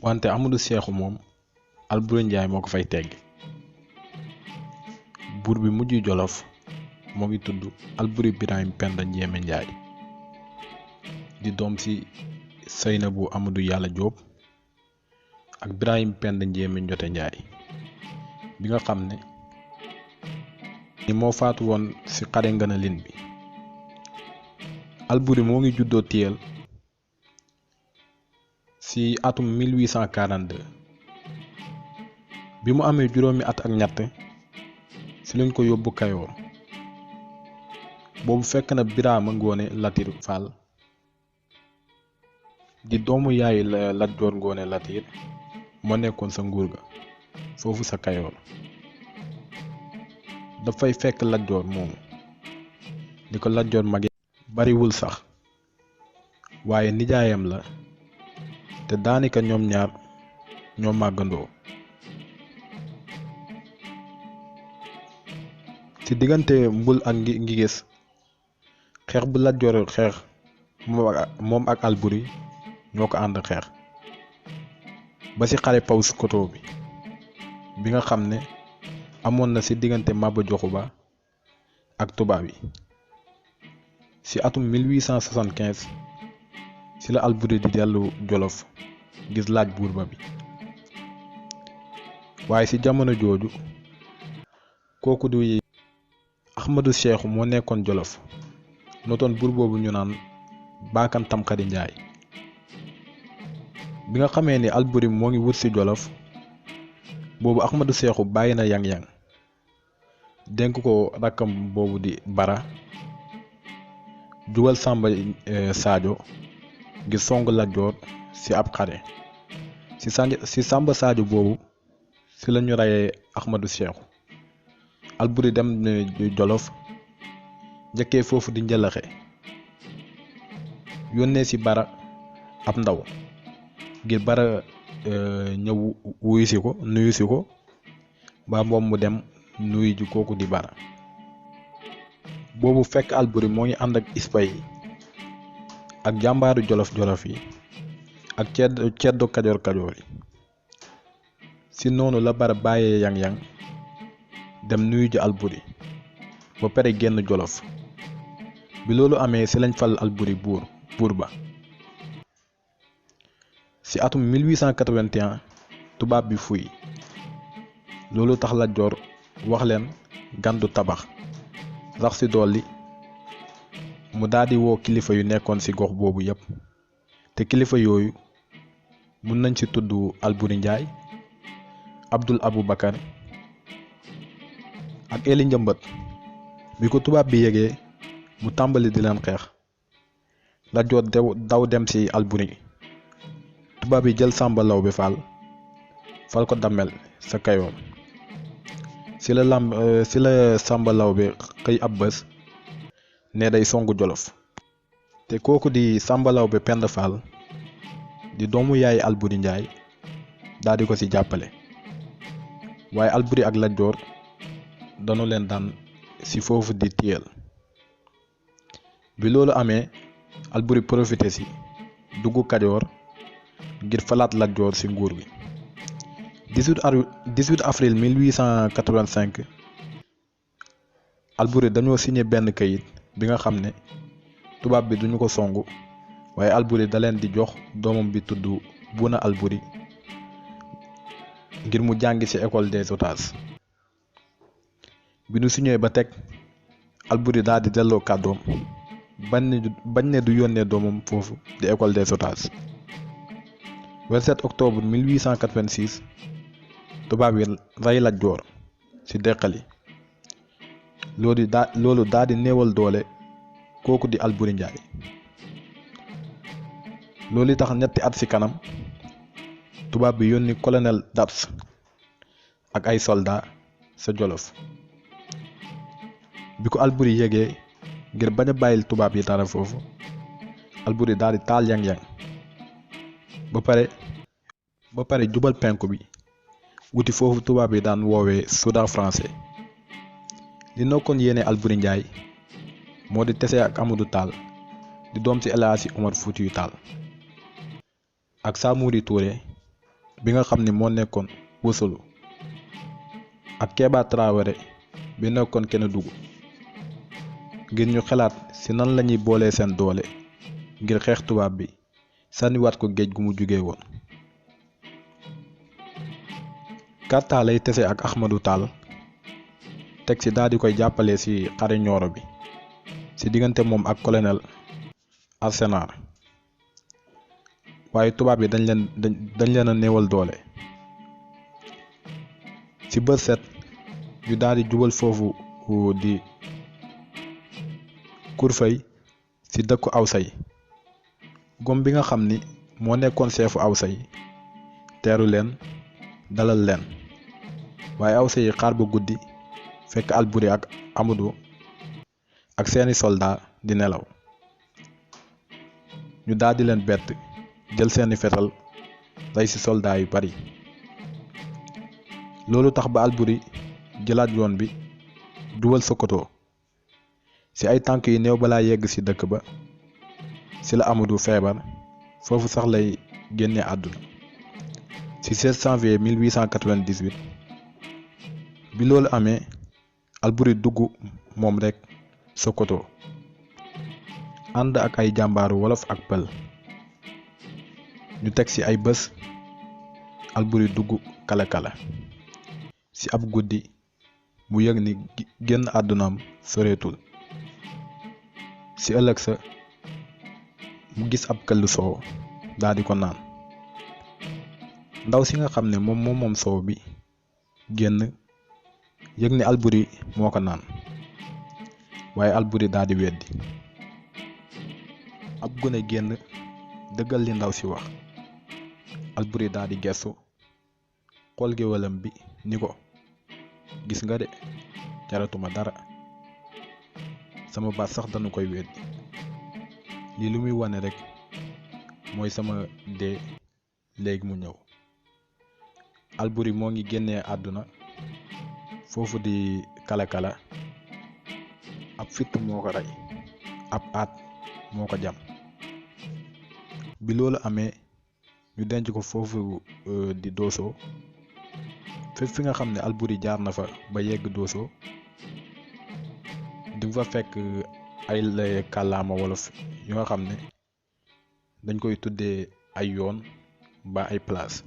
wante Amadou Cheikhou moom Alboury Ndiaye moo ko fay teggi. buur bi mujj Jolof moo ngi tudd Alboury Birahim Penda Ndiémé Ndiaye di doom ci Seynabou Amadou Yàlla Jóob ak Birahim Penda Ndiémé Njote Ndiaye bi nga xam ne ni moo faatu woon ci xare Nganaling bi. Alboury moo ngi juddoo Tiyel ci atum 1842 bi mu amee juróomi at ak ñett ci lañ ko yóbbu Kayoor. boobu fekk na Birama Ngoone Latir Fall di doomu yaayu Lat Joor Ngoone Latir moo nekkoon sa nguur ga foofu sa Kayoor. dafay fekk Lat Joor moomu di ko Lat Joor mage bariwul sax waaye nijaayam la te daanaka ñoom ñaar ñoo màggandoo. ci diggante Mbul ak Ngigés xeex bu Lat Joor xeex moom ak Alboury ñoo ko ànd xeex ba ci xare Paoskoto bi nga xam ne amoon na ci diggante Maba Jaxu Ba ak tubaab yi. ci atum 1875 ci la Alboury di dellu Jolof gis laaj buur ba bi waaye ci jamono jooju kooku du Ahmadou Cheikhou moo nekkoon Jolof notoon buur boobu ñu naan Baakan Tamxari Njaay. bi nga xamee ni Alboury moo ngi wut ci Jolof boobu Ahmadou Cheikhou bàyyi na yang-yang dénk ko rakkam boobu di Bara jubal Samba Sadio ngir song Lat Joor ci ab xare ci Samba Sadio boobu ci lañu reyee Ahmadou Cheikhou. Alboury dem Jolof njëkkee foofu di njëlaxe yónnee ci Bara ab ndaw ngir Bara ñëw nuyu si ko ba moom mu dem nuyu ji kooku di Bara. boobu fekk Alboury moo ngi ànd ak ispa yi ak jàmbaaru jolof yi ak ceddo kajoor yi. ci noonu la Bara bàyyee yang-yang dem nuyu ji Alboury ba pare génn Jolof. bi loolu amee ci lañ fal Alboury buur ba. ci atum 1881 tubaab bi fuy loolu tax Lat Joor wax leen gandu tabax rax ci dolli mu daldi woo kilifa yu nekkoon ci gox boobu yépp te kilifa yooyu mun nañ ci tudd Alboury Ndiaye, Abdul Aboubacar ak Eli Njëmbat. bi ko tubaab bi yegee mu tàmbali di leen xeex. Lat Joor daw dem ci Alboury. tubaab yi jël Samba Lawbe Fall fal ko dammel sa Kayoor. ci la Samba Lawbe xëy ab bés ne day songu Jolof te kooku di Samba Lawbe Penda Fall di doomu yaay Alboury Ndiaye daldi ko ci jàppale. waaye Alboury ak Lat Joor danu leen daan ci foofu di Tiyel. bi loolu amee Alboury profité ci dugg Kajoor ngir falaat Lat Joor ci nguur gi. 18 avril 1885 Alboury dañoo signé benn kayit bi nga xam ne tubaab bi duñu ko songu waaye Alboury da leen di jox doomam bi tudd Bouna Alboury ngir mu jàngi ci école des otages. bi nu signé ba teg Alboury daal di delloo kàddoom bañ ne du yónnee doomam foofu di école des otages. 27 octobre 1886 tubaab yi rey Lat Joor ci Deqali. loolu daal di néewal doole kooku di Alboury Ndiaye. loolu tax ñetti at ci kanam tubaab bi yónni colonel Dabs ak ay soldat sa Jolof. bi ko Alboury yegee ngir bañ a bàyyil tubaab yi dara foofu Alboury daal di taal yang-yang ba pare jubal penku bi wuti foofu tubaab yi daan woowee Soudan français. li nekkoon yéene Alboury Ndiaye moo di tese ak Amadou Tall di doom ci El Hadji Omar Foutiyou Tall ak Samori Touré bi nga xam ni moo nekkoon Oussoulouou ak Kéba Traoré bi nekkoon Kénédougou ngir ñu xalaat ci nan lañuy boolee seen doole ngir xeex tubaab bi sànniwaat ko géej gu mu jugee woon. Karta lay tese ak Ahmadou Tall teg ci daal di koy jàppale ci xare Nioro bi ci diggante moom ak colonel Arsenal waaye tubaab yi dañ leen a néewal doole. ci bët set ñu daal di jubal foofu di Kurfay ci dëkku Awsa yi gom bi nga xam ni moo nekkoon seefu Awsa yi teeru leen dalal leen waaye Awsa yi xaar ba guddi fekk Alboury ak Amadou ak seeni soldat di nelaw ñu daal di leen bett jël seeni fetal rey ci soldat yu bari. loolu tax ba Alboury jëlaat yoon bi duwal Sokoto ci ay tànk yu néew balaa yegg ci dëkk ba ci la Amadou feebar foofu sax lay génne àdduna ci 16 janvier 1898 bi loolu amee Alboury dugg moom rekk Sokoto ànd ak ay jàmbaaru wolof ak pël ñu teg ci ay bés Alboury dugg Kalakala ci ab guddi mu yëg ni génn àddunaam soreetul ci ëllëg sa mu gis ab këll soow daal di ko naan ndaw si nga xam ne moom soow bi génn yëg ni Alboury moo ko naan waaye Alboury daal di weddi. ab gune génn dëggal li ndaw si wax Alboury daal di gestu xool géwalam bi ni ko gis nga de jaratuma dara sama baat sax dañu koy weddi lii lu muy wane rekk mooy sama dee léegi mu ñëw. Alboury moo ngi génnee àdduna foofu di Kalakala ab fitt moo ko rey ab aat moo ko jam. bi loolu amee ñu denc ko foofu di Dosso fépp fi nga xam ne Alboury jaar na fa ba yegg Dosso di fa fekk ay kàllaama wolof yu nga xam ne dañ koy tuddee ay yoon ba ay place